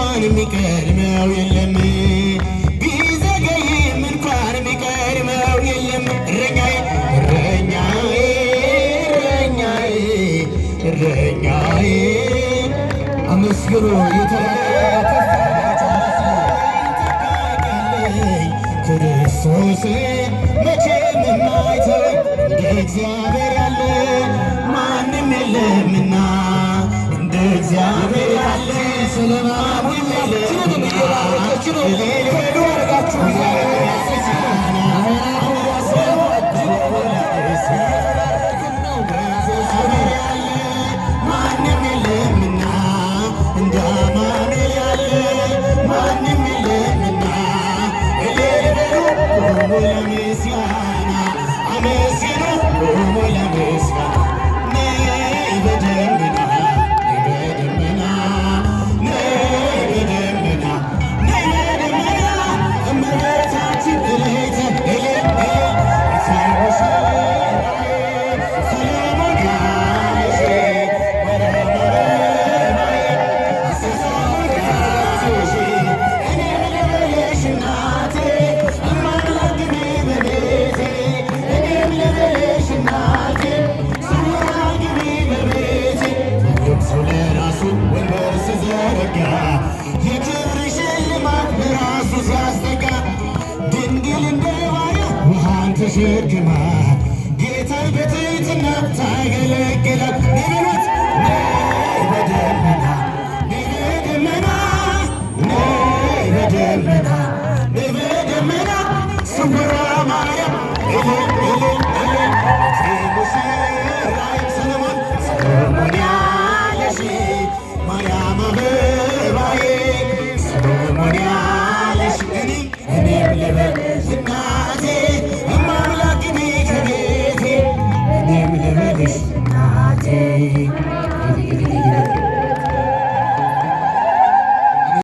እንኳን የሚቀድመው የለም ቢዘገይም እንኳን የሚቀድመው የለም እረኛዬ እረኛዬ እረኛዬ እረኛዬ አመስግኑ ክርስቶስ መቼም የማይተወኝ እንደ እግዚአብሔር ያለ ማንም የለምና እንደ እግዚአብሔር ያለ ስለማንም የለምና ማንም የለምና እንደ አማኑኤል ያለ ማንም የለምና ቆሞ ለምስጋና አመስግኑ ቆሞ ለምስጋና ነይ በደመና ነይ በደመና ነይ በደመና ነይ በደመና እመቤታችን እልልታ ሰሎሞን ያለሽ እኔ ልበልሽ እናቴ ሰው ለራሱ ወንበር ሲዘረጋ የክብር ሽልማት ለራሱ ሲያስጠጋ ድንግል እንደ ባሪያ ውሃን ተሸክማ ጌታን በትሕትና ታገለግላት ነቢያት ነይ በደመና ነይ በደመና ነይ በደመና ነይ በደመና ስውሯ ማርያም እልል እልል እልል ሙሽራዬ ሰሎሞን ያለሽ ማርያም አበባዬ ሰሎሞን ያለሽ እኔም ልበል